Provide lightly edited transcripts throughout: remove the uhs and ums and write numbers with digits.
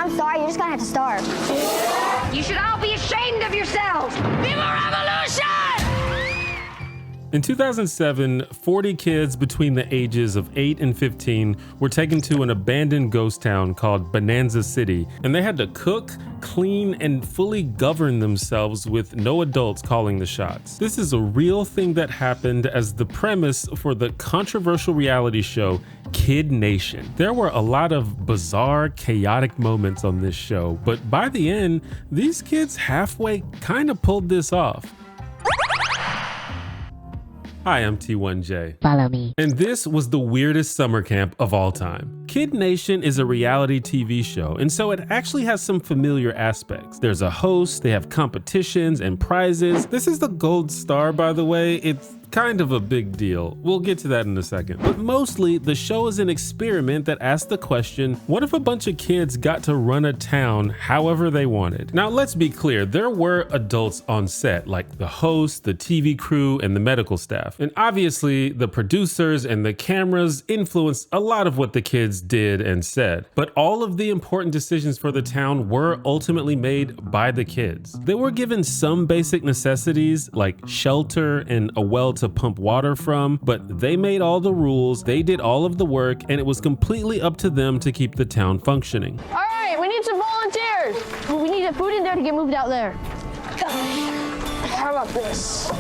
I'm sorry, you're just gonna have to starve. You should all be ashamed of yourselves. Viva Revolution! In 2007, 40 kids between the ages of 8 and 15 were taken to an abandoned ghost town called Bonanza City, and they had to cook, clean, and fully govern themselves with no adults calling the shots. This is a real thing that happened as the premise for the controversial reality show Kid Nation. There were a lot of bizarre, chaotic moments on this show, but by the end, these kids halfway kind of pulled this off. Hi, I'm T1J. Follow me. And this was the weirdest summer camp of all time. Kid Nation is a reality TV show, and so it actually has some familiar aspects. There's a host, they have competitions and prizes. This is the gold star, by the way. It's kind of a big deal. We'll get to that in a second. But mostly, the show is an experiment that asks the question, what if a bunch of kids got to run a town however they wanted? Now, let's be clear, there were adults on set, like the host, the TV crew, and the medical staff. And obviously, the producers and the cameras influenced a lot of what the kids did and said. But all of the important decisions for the town were ultimately made by the kids. They were given some basic necessities, like shelter and a well to pump water from, but they made all the rules, they did all of the work, and it was completely up to them to keep the town functioning. All right, we need some volunteers. We need the food in there to get moved out there. How about this?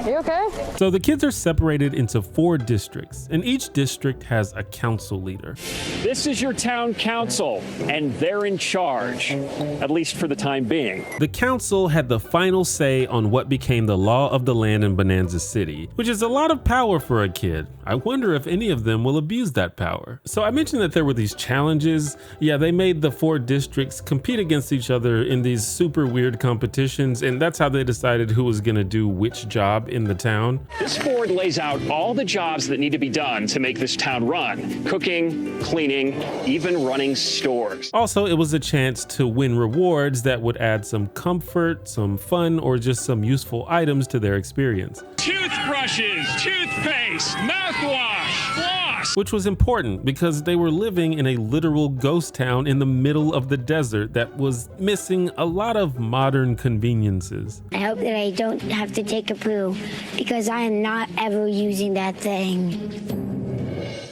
You okay? So the kids are separated into 4 districts, and each district has a council leader. This is your town council, and they're in charge, at least for the time being. The council had the final say on what became the law of the land in Bonanza City, which is a lot of power for a kid. I wonder if any of them will abuse that power. So I mentioned that there were these challenges. Yeah, they made the 4 districts compete against each other in these super weird competitions, and that's how they decided who was gonna do which job in the town. This board lays out all the jobs that need to be done to make this town run. Cooking, cleaning, even running stores. Also, it was a chance to win rewards that would add some comfort, some fun, or just some useful items to their experience. Toothbrushes, toothpaste, mouthwash, floss. Which was important because they were living in a literal ghost town in the middle of the desert that was missing a lot of modern conveniences. I hope that I don't have to take a poo because I am not ever using that thing.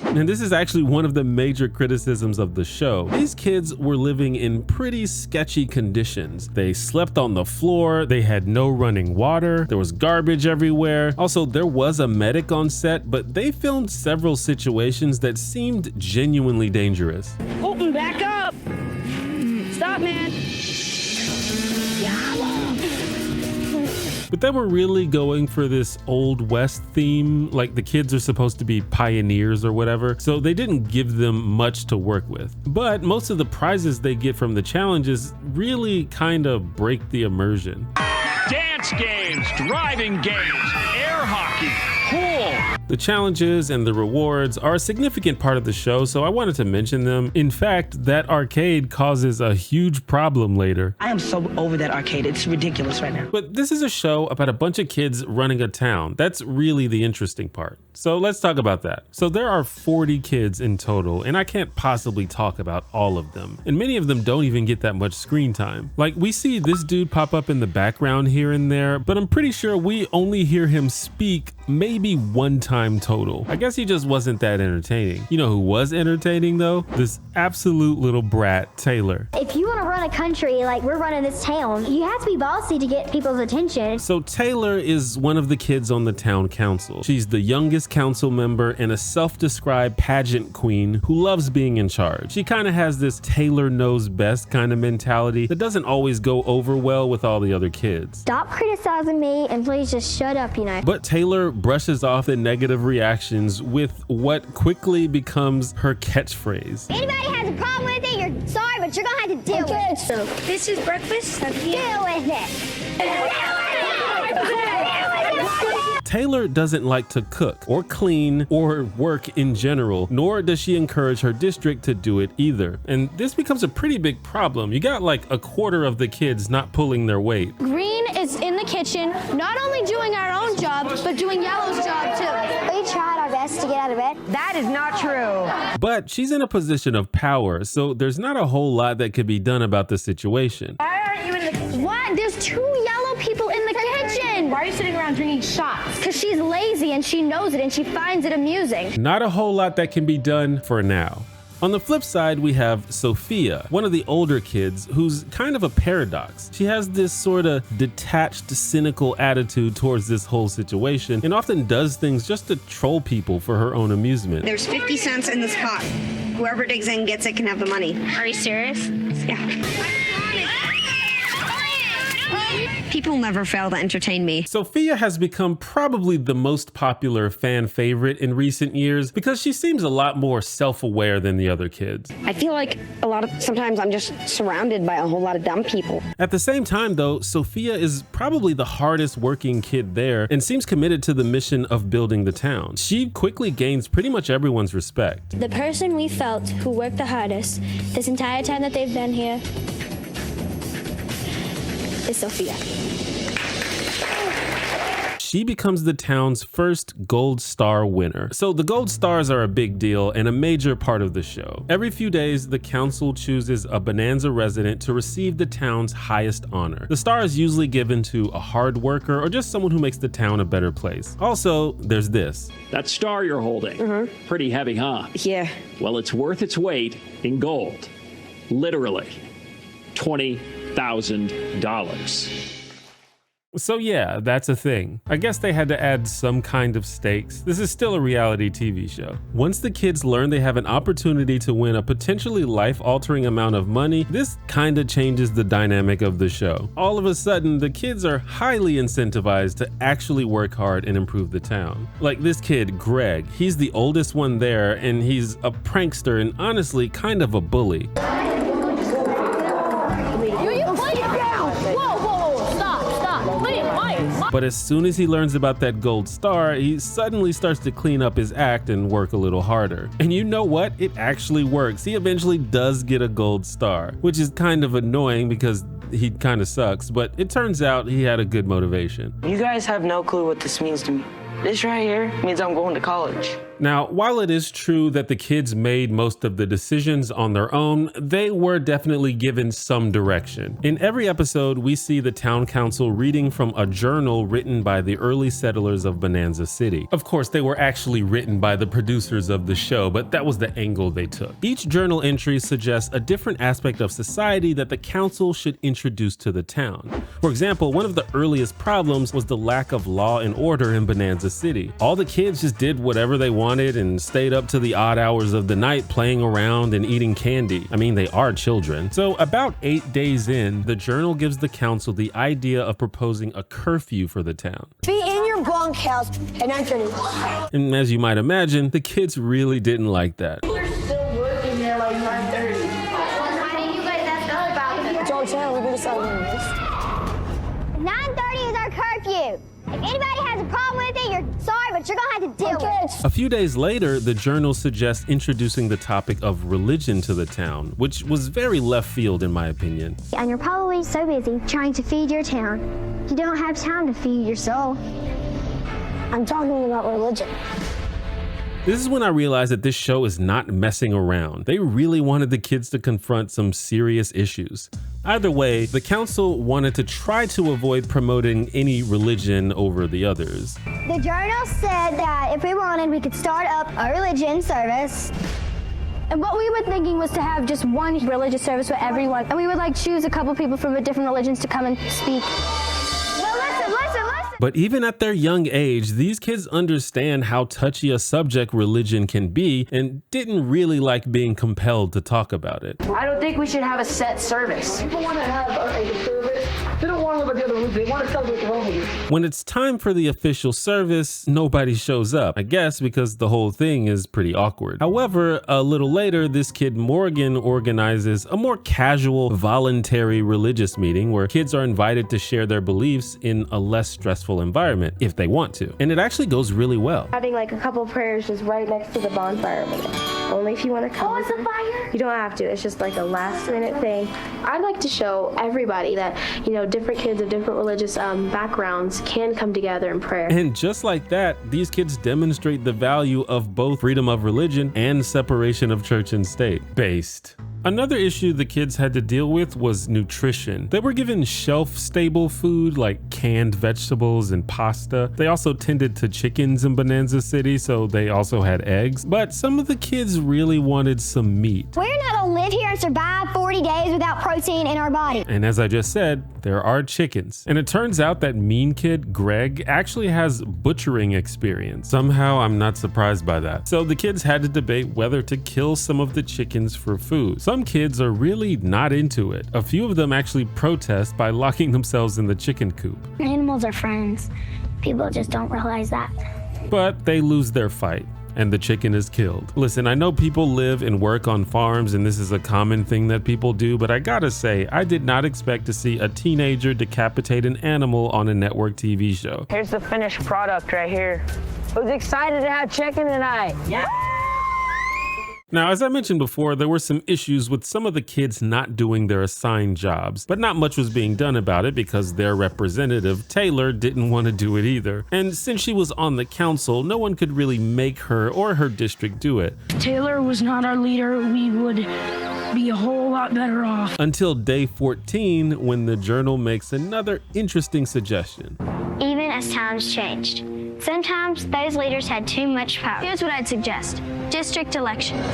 And this is actually one of the major criticisms of the show. These kids were living in pretty sketchy conditions. They slept on the floor, they had no running water, there was garbage everywhere. Also, there was a medic on set, but they filmed several situations that seemed genuinely dangerous. Open back up. Stop, man. But they were really going for this Old West theme, like the kids are supposed to be pioneers or whatever, so they didn't give them much to work with. But most of the prizes they get from the challenges really kind of break the immersion. Dance games, driving games, air hockey, pool. The challenges and the rewards are a significant part of the show, so I wanted to mention them. In fact, that arcade causes a huge problem later. I am so over that arcade. It's ridiculous right now. But this is a show about a bunch of kids running a town. That's really the interesting part. So let's talk about that. So there are 40 kids in total, and I can't possibly talk about all of them. And many of them don't even get that much screen time. Like, we see this dude pop up in the background here and there, but I'm pretty sure we only hear him speak maybe one time total. I guess he just wasn't that entertaining. You know who was entertaining though? This absolute little brat, Taylor. If you want to run a country like we're running this town, you have to be bossy to get people's attention. So Taylor is one of the kids on the town council. She's the youngest council member and a self-described pageant queen who loves being in charge. She kind of has this Taylor knows best kind of mentality that doesn't always go over well with all the other kids. Stop criticizing me and please just shut up, you know. But Taylor brushes off the negative reactions with what quickly becomes her catchphrase. Anybody has a problem with it, you're sorry, but you're gonna have to deal with it. So this is breakfast. Deal with it. Taylor doesn't like to cook or clean or work in general, nor does she encourage her district to do it either. And this becomes a pretty big problem. You got like a quarter of the kids not pulling their weight. Green is in the kitchen, not only doing our own job, but doing Yellow's job too. We tried our best press to get out of bed. That is not true. But she's in a position of power, so there's not a whole lot that could be done about the situation. Why aren't you in the kitchen? What? There's 2 yellow people in the kitchen. Why are you sitting around drinking shots? Because she's lazy and she knows it and she finds it amusing. Not a whole lot that can be done for now. On the flip side, we have Sophia, one of the older kids who's kind of a paradox. She has this sort of detached, cynical attitude towards this whole situation and often does things just to troll people for her own amusement. There's 50 cents in this pot. Whoever digs in gets it can have the money. Are you serious? Yeah. People never fail to entertain me. Sophia has become probably the most popular fan favorite in recent years because she seems a lot more self-aware than the other kids. I feel like sometimes I'm just surrounded by a whole lot of dumb people. At the same time though, Sophia is probably the hardest working kid there and seems committed to the mission of building the town. She quickly gains pretty much everyone's respect. The person we felt who worked the hardest this entire time that they've been here is Sophia. She becomes the town's first Gold Star winner. So the Gold Stars are a big deal and a major part of the show. Every few days, the council chooses a Bonanza resident to receive the town's highest honor. The star is usually given to a hard worker or just someone who makes the town a better place. Also, there's this. That star you're holding, pretty heavy, huh? Yeah. Well, it's worth its weight in gold. Literally. $20,000. So yeah, that's a thing. I guess they had to add some kind of stakes. This is still a reality TV show. Once the kids learn they have an opportunity to win a potentially life-altering amount of money, this kinda changes the dynamic of the show. All of a sudden, the kids are highly incentivized to actually work hard and improve the town. Like this kid, Greg, he's the oldest one there and he's a prankster and honestly kind of a bully. But as soon as he learns about that gold star, he suddenly starts to clean up his act and work a little harder. And you know what? It actually works. He eventually does get a gold star, which is kind of annoying because he kind of sucks, but it turns out he had a good motivation. You guys have no clue what this means to me. This right here means I'm going to college. Now, while it is true that the kids made most of the decisions on their own, they were definitely given some direction. In every episode, we see the town council reading from a journal written by the early settlers of Bonanza City. Of course, they were actually written by the producers of the show, but that was the angle they took. Each journal entry suggests a different aspect of society that the council should introduce to the town. For example, one of the earliest problems was the lack of law and order in Bonanza City. All the kids just did whatever they wanted and stayed up to the odd hours of the night playing around and eating candy. I mean, they are children. So about 8 days in, the journal gives the council the idea of proposing a curfew for the town. Be in your bunkhouse at 9:30. And as you might imagine, the kids really didn't like that. We're still working there like 9:30. Why didn't you guys ask us about it? It's our town, we're gonna start on this. 9:30 is our curfew. If anybody has a problem with it, you're sorry, but you're gonna have to deal with it. A few days later, the journal suggests introducing the topic of religion to the town, which was very left field in my opinion. And you're probably so busy trying to feed your town, you don't have time to feed your soul. I'm talking about religion. This is when I realized that this show is not messing around. They really wanted the kids to confront some serious issues. Either way, the council wanted to try to avoid promoting any religion over the others. The journal said that if we wanted, we could start up a religion service. And what we were thinking was to have just one religious service for everyone. And we would like choose a couple people from different religions to come and speak. Well, listen. But even at their young age, these kids understand how touchy a subject religion can be and didn't really like being compelled to talk about it. I don't think we should have a set service. People want to have a service. They don't want to live at the other religion. They want to celebrate their own religion. When it's time for the official service, nobody shows up, I guess because the whole thing is pretty awkward. However, a little later, this kid Morgan organizes a more casual, voluntary religious meeting where kids are invited to share their beliefs in a less stressful environment if they want to. And it actually goes really well. Having like a couple prayers just right next to the bonfire. only if you want to come. Oh, it's a fire? You don't have to. It's just like a last minute thing. I'd like to show everybody that, you know, different kids of different religious backgrounds can come together in prayer. And just like that, these kids demonstrate the value of both freedom of religion and separation of church and state. Based. Another issue the kids had to deal with was nutrition. They were given shelf-stable food like canned vegetables and pasta. They also tended to chickens in Bonanza City, so they also had eggs. But some of the kids really wanted some meat. We're not gonna live here and survive 40 days without protein in our body. And as I just said, there are chickens. And it turns out that mean kid, Greg, actually has butchering experience. Somehow, I'm not surprised by that. So the kids had to debate whether to kill some of the chickens for food. Some kids are really not into it. A few of them actually protest by locking themselves in the chicken coop. Animals are friends. People just don't realize that. But they lose their fight, and the chicken is killed. Listen, I know people live and work on farms and this is a common thing that people do, but I gotta say, I did not expect to see a teenager decapitate an animal on a network TV show. Here's the finished product right here. Who's excited to have chicken tonight? Yeah! Now, as I mentioned before, there were some issues with some of the kids not doing their assigned jobs, but not much was being done about it because their representative, Taylor, didn't want to do it either. And since she was on the council, no one could really make her or her district do it. If Taylor was not our leader, we would be a whole lot better off. Until day 14, when the Journal makes another interesting suggestion. Even as times changed, sometimes those leaders had too much power. Here's what I'd suggest. District elections.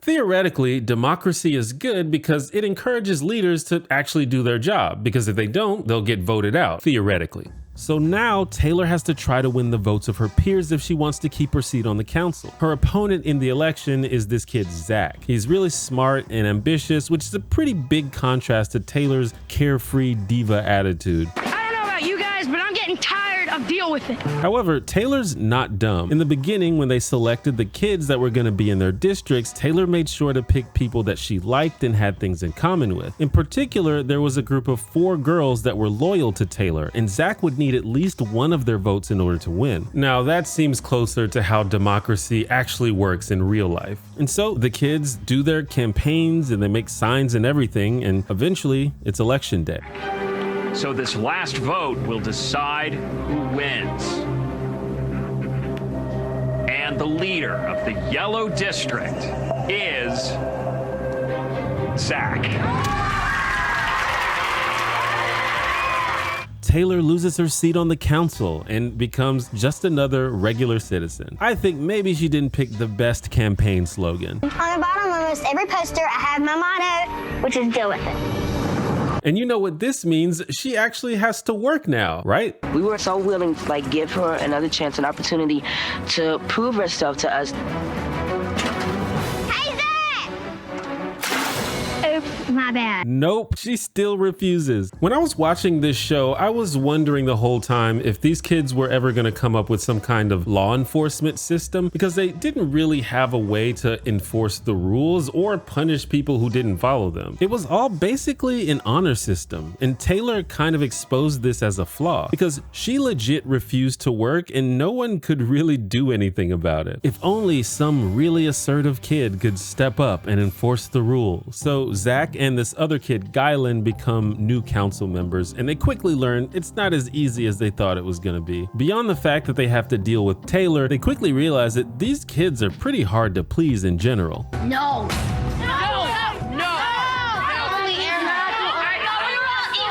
Theoretically, democracy is good because it encourages leaders to actually do their job, because if they don't, they'll get voted out, theoretically. So now Taylor has to try to win the votes of her peers if she wants to keep her seat on the council. Her opponent in the election is this kid, Zach. He's really smart and ambitious, which is a pretty big contrast to Taylor's carefree diva attitude. I don't know about you guys, but I'm getting tired of deal with it. However, Taylor's not dumb. In the beginning, when they selected the kids that were going to be in their districts, Taylor made sure to pick people that she liked and had things in common with. In particular, there was a group of 4 girls that were loyal to Taylor, and Zach would need at least one of their votes in order to win. Now, that seems closer to how democracy actually works in real life. And so the kids do their campaigns and they make signs and everything, and eventually it's election day. So this last vote will decide who wins. And the leader of the yellow district is Zach. Taylor loses her seat on the council and becomes just another regular citizen. I think maybe she didn't pick the best campaign slogan. On the bottom of almost every poster, I have my motto, which is deal with it. And you know what this means? She actually has to work now, right? We were so willing to give her another chance, an opportunity to prove herself to us. Hey, Zach! Oops, my bad. Nope, she still refuses. When I was watching this show, I was wondering the whole time if these kids were ever gonna come up with some kind of law enforcement system, because they didn't really have a way to enforce the rules or punish people who didn't follow them. It was all basically an honor system, and Taylor kind of exposed this as a flaw because she legit refused to work and no one could really do anything about it. If only some really assertive kid could step up and enforce the rules. So Zach and this other kid, Gylan, become new council members, and they quickly learn it's not as easy as they thought it was gonna be. Beyond the fact that they have to deal with Taylor, they quickly realize that these kids are pretty hard to please in general. No.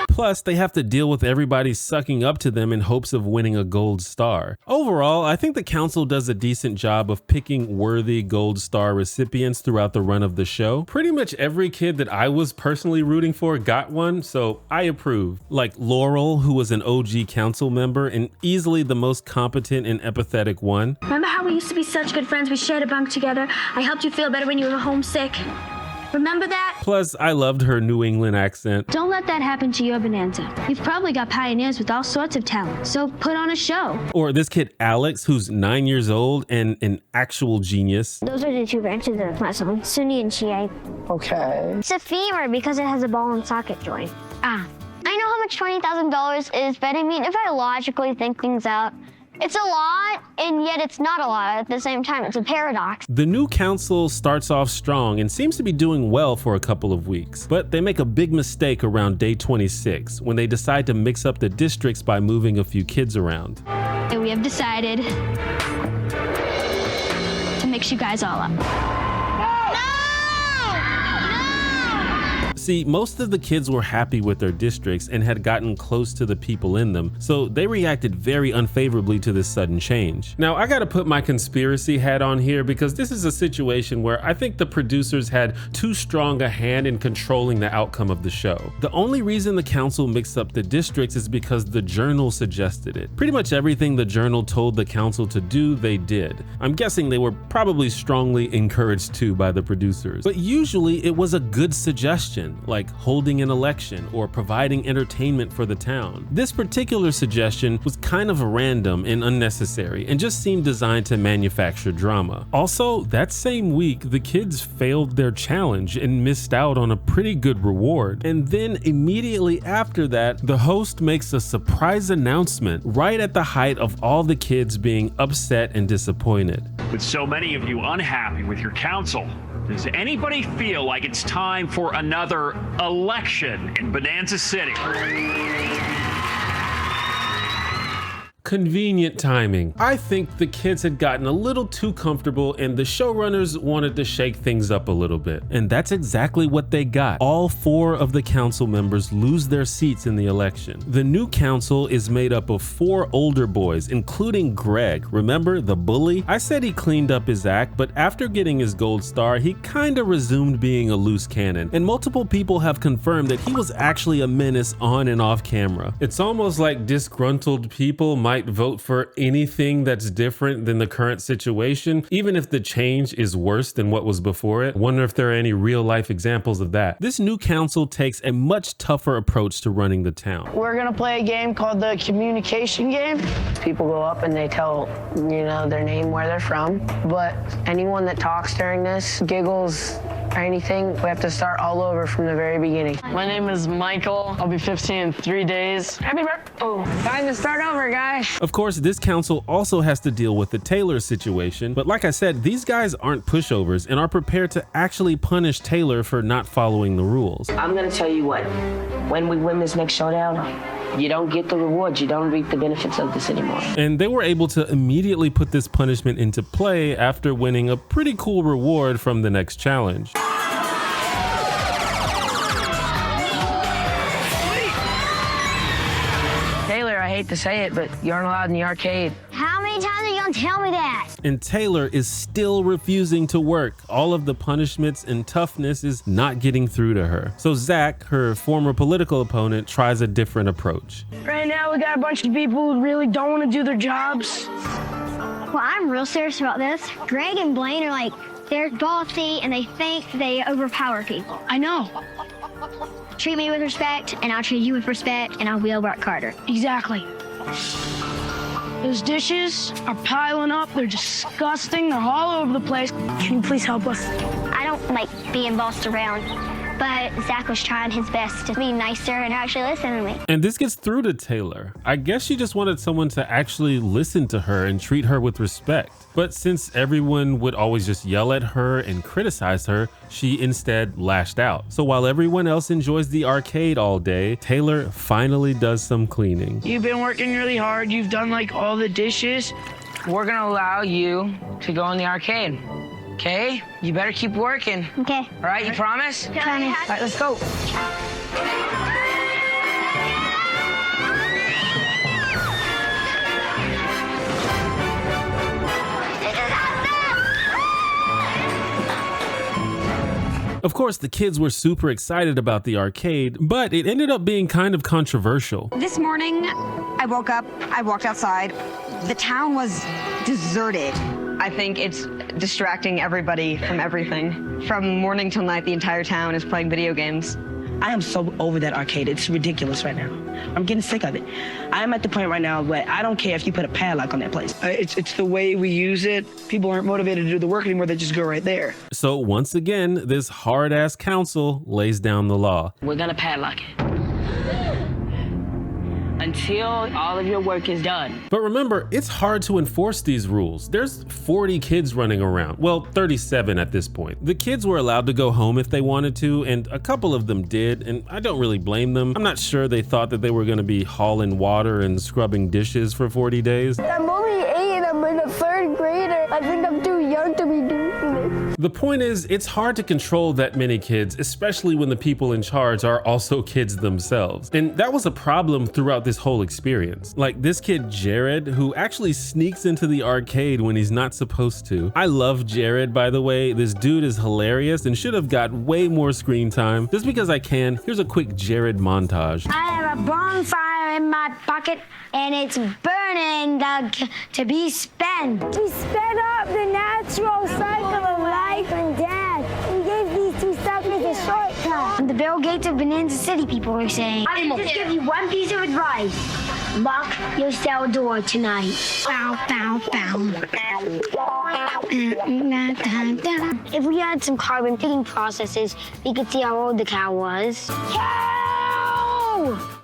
Plus, they have to deal with everybody sucking up to them in hopes of winning a gold star. Overall, I think the council does a decent job of picking worthy gold star recipients throughout the run of the show. Pretty much every kid that I was personally rooting for got one, so I approve. Like Laurel, who was an OG council member and easily the most competent and empathetic one. Remember how we used to be such good friends? We shared a bunk together. I helped you feel better when you were homesick. Remember that? Plus, I loved her New England accent. Don't let that happen to your Bonanza. You've probably got pioneers with all sorts of talent, so put on a show. Or this kid Alex, who's 9 years old and an actual genius. Those are the 2 branches of my song, Sunni and Shia. Okay. It's a femur because it has a ball and socket joint. I know how much $20,000 is, but I mean, if I logically think things out, It's a lot, and yet it's not a lot at the same time. It's a paradox. The new council starts off strong and seems to be doing well for a couple of weeks, but they make a big mistake around day 26 when they decide to mix up the districts by moving a few kids around. And we have decided to mix you guys all up. See, most of the kids were happy with their districts and had gotten close to the people in them, so they reacted very unfavorably to this sudden change. Now, I gotta put my conspiracy hat on here because this is a situation where I think the producers had too strong a hand in controlling the outcome of the show. The only reason the council mixed up the districts is because the Journal suggested it. Pretty much everything the Journal told the council to do, they did. I'm guessing they were probably strongly encouraged to by the producers. But usually it was a good suggestion, like holding an election or providing entertainment for the town. This particular suggestion was kind of random and unnecessary and just seemed designed to manufacture drama. Also, that same week, the kids failed their challenge and missed out on a pretty good reward. And then immediately after that, the host makes a surprise announcement right at the height of all the kids being upset and disappointed. With so many of you unhappy with your council, does anybody feel like it's time for another election in Bonanza City? Convenient timing. I think the kids had gotten a little too comfortable and the showrunners wanted to shake things up a little bit. And that's exactly what they got. All 4 of the council members lose their seats in the election. The new council is made up of 4 older boys, including Greg. Remember, the bully? I said he cleaned up his act, but after getting his gold star, he kinda resumed being a loose cannon. And multiple people have confirmed that he was actually a menace on and off camera. It's almost like disgruntled people might vote for anything that's different than the current situation, even if the change is worse than what was before it. Wonder if there are any real life examples of that. This new council takes a much tougher approach to running the town. We're gonna play a game called the communication game. People go up and they tell, their name, where they're from. But anyone that talks during this, giggles, or anything, we have to start all over from the very beginning. My name is Michael. I'll be 15 in 3 days. Happy birthday. Oh, time to start over, guys. Of course, this council also has to deal with the Taylor situation, but like I said, these guys aren't pushovers and are prepared to actually punish Taylor for not following the rules. I'm gonna tell you what, when we win this next showdown, you don't get the rewards, you don't reap the benefits of this anymore. And they were able to immediately put this punishment into play after winning a pretty cool reward from the next challenge. Taylor, I hate to say it, but you aren't allowed in the arcade. How many times are you gonna tell me that? And Taylor is still refusing to work. All of the punishments and toughness is not getting through to her. So Zach, her former political opponent, tries a different approach. Right now, we got a bunch of people who really don't want to do their jobs. Well, I'm real serious about this. Greg and Blaine are they're bossy and they think they overpower people. I know. Treat me with respect, and I'll treat you with respect, and I'll will work harder. Exactly. Those dishes are piling up. They're disgusting. They're all over the place. Can you please help us? I don't like being bossed around, but Zach was trying his best to be nicer and actually listen to me. And this gets through to Taylor. I guess she just wanted someone to actually listen to her and treat her with respect. But since everyone would always just yell at her and criticize her, she instead lashed out. So while everyone else enjoys the arcade all day, Taylor finally does some cleaning. You've been working really hard. You've done all the dishes. We're gonna allow you to go in the arcade. Okay? You better keep working. Okay. All right, you promise? Promise. All right, let's go. Of course, the kids were super excited about the arcade, but it ended up being kind of controversial. This morning, I woke up, I walked outside. The town was deserted. I think it's distracting everybody from everything. From morning till night, the entire town is playing video games. I am so over that arcade. It's ridiculous right now. I'm getting sick of it. I'm at the point right now where I don't care if you put a padlock on that place. It's the way we use it. People aren't motivated to do the work anymore. They just go right there. So once again, this hard-ass council lays down the law. We're gonna padlock it. until all of your work is done. But remember, it's hard to enforce these rules. There's 40 kids running around. Well, 37 at this point. The kids were allowed to go home if they wanted to, and a couple of them did, and I don't really blame them. I'm not sure they thought that they were gonna be hauling water and scrubbing dishes for 40 days. I'm only 8 and I'm in the 3rd grader. I think I'm too young to be doing this. The point is, it's hard to control that many kids, especially when the people in charge are also kids themselves. And that was a problem throughout this whole experience. Like this kid, Jared, who actually sneaks into the arcade when he's not supposed to. I love Jared, by the way. This dude is hilarious and should have got way more screen time. Just because I can, here's a quick Jared montage. I have a bonfire in my pocket and it's burning to be spent. We sped up the natural cycle of life and death. We gave these two suckers a shortcut. And the Bill Gates of Bonanza City people are saying, I can just give you one piece of advice. Lock your cell door tonight. Bow, bow, bow. If we had some carbon picking processes, we could see how old the cow was.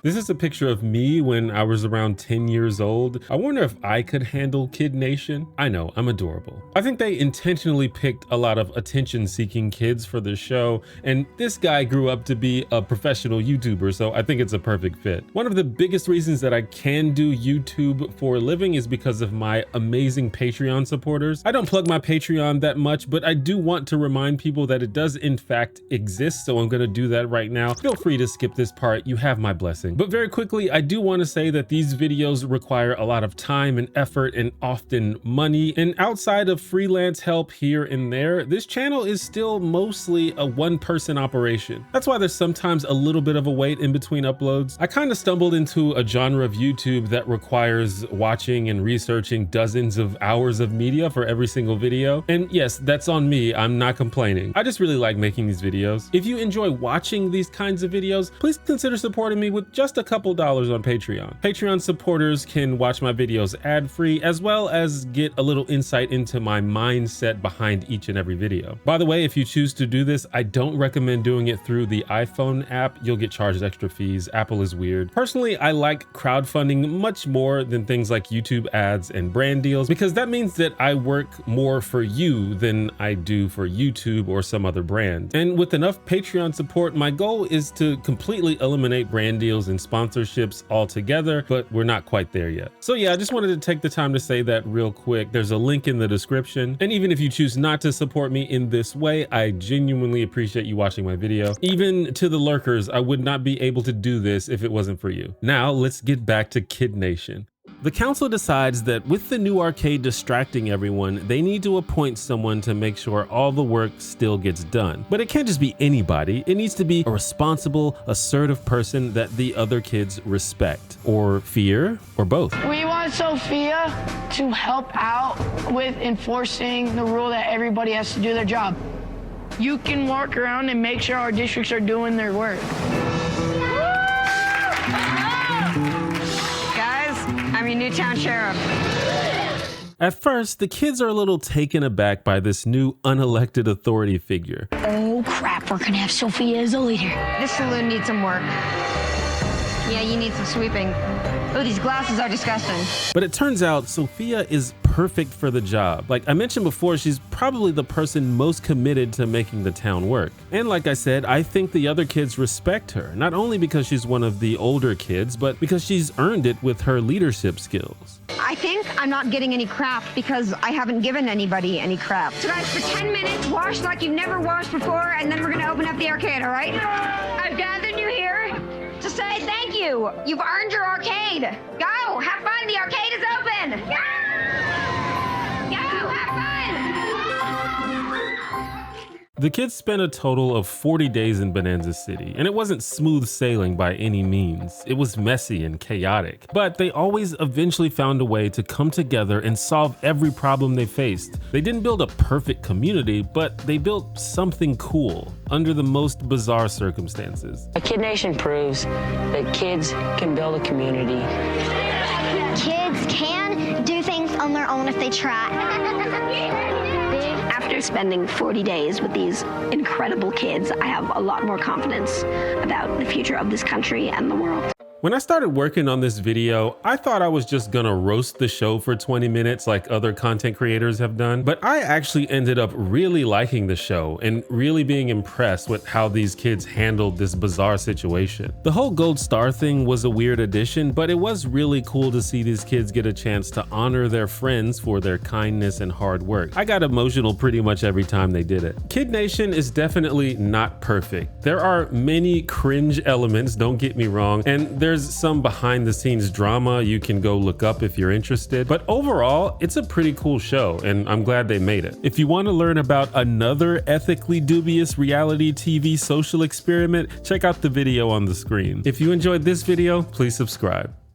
This is a picture of me when I was around 10 years old. I wonder if I could handle Kid Nation. I know, I'm adorable. I think they intentionally picked a lot of attention-seeking kids for the show, and this guy grew up to be a professional YouTuber, so I think it's a perfect fit. One of the biggest reasons that I can do YouTube for a living is because of my amazing Patreon supporters. I don't plug my Patreon that much, but I do want to remind people that it does in fact exist, so I'm gonna do that right now. Feel free to skip this part, you have my blessing. But very quickly, I do want to say that these videos require a lot of time and effort and often money. And outside of freelance help here and there, this channel is still mostly a one-person operation. That's why there's sometimes a little bit of a wait in between uploads. I kind of stumbled into a genre of YouTube that requires watching and researching dozens of hours of media for every single video. And yes, that's on me. I'm not complaining. I just really like making these videos. If you enjoy watching these kinds of videos, please consider supporting me with just a couple dollars on Patreon. Patreon supporters can watch my videos ad-free, as well as get a little insight into my mindset behind each and every video. By the way, if you choose to do this, I don't recommend doing it through the iPhone app. You'll get charged extra fees. Apple is weird. Personally, I like crowdfunding much more than things like YouTube ads and brand deals, because that means that I work more for you than I do for YouTube or some other brand. And with enough Patreon support, my goal is to completely eliminate brand deals and sponsorships altogether, but we're not quite there yet. So yeah, I just wanted to take the time to say that real quick. There's a link in the description. And even if you choose not to support me in this way, I genuinely appreciate you watching my video. Even to the lurkers, I would not be able to do this if it wasn't for you. Now let's get back to Kid Nation. The council decides that with the new arcade distracting everyone, they need to appoint someone to make sure all the work still gets done. But it can't just be anybody. It needs to be a responsible, assertive person that the other kids respect or fear or both. We want Sophia to help out with enforcing the rule that everybody has to do their job. You can walk around and make sure our districts are doing their work. I'm your new town sheriff. At first, the kids are a little taken aback by this new unelected authority figure. Oh crap, we're gonna have Sophia as a leader. This saloon needs some work. Yeah, you need some sweeping. Oh, these glasses are disgusting. But it turns out Sophia is perfect for the job. Like I mentioned before, she's probably the person most committed to making the town work. And like I said, I think the other kids respect her, not only because she's one of the older kids, but because she's earned it with her leadership skills. I think I'm not getting any crap because I haven't given anybody any crap. So guys, for 10 minutes, wash like you've never washed before, and then we're gonna open up the arcade, all right? I've gathered you here to say thank you. You've earned your arcade. Go, have fun, the arcade is open. Go, have fun. The kids spent a total of 40 days in Bonanza City, and it wasn't smooth sailing by any means. It was messy and chaotic, but they always eventually found a way to come together and solve every problem they faced. They didn't build a perfect community, but they built something cool under the most bizarre circumstances. Kid Nation proves that kids can build a community. Kids can do things on their own if they try. After spending 40 days with these incredible kids, I have a lot more confidence about the future of this country and the world. When I started working on this video, I thought I was just gonna roast the show for 20 minutes like other content creators have done, but I actually ended up really liking the show and really being impressed with how these kids handled this bizarre situation. The whole gold star thing was a weird addition, but it was really cool to see these kids get a chance to honor their friends for their kindness and hard work. I got emotional pretty much every time they did it. Kid Nation is definitely not perfect. There are many cringe elements, don't get me wrong, and there's some behind the scenes drama you can go look up if you're interested, but overall, it's a pretty cool show and I'm glad they made it. If you want to learn about another ethically dubious reality TV social experiment, check out the video on the screen. If you enjoyed this video, please subscribe.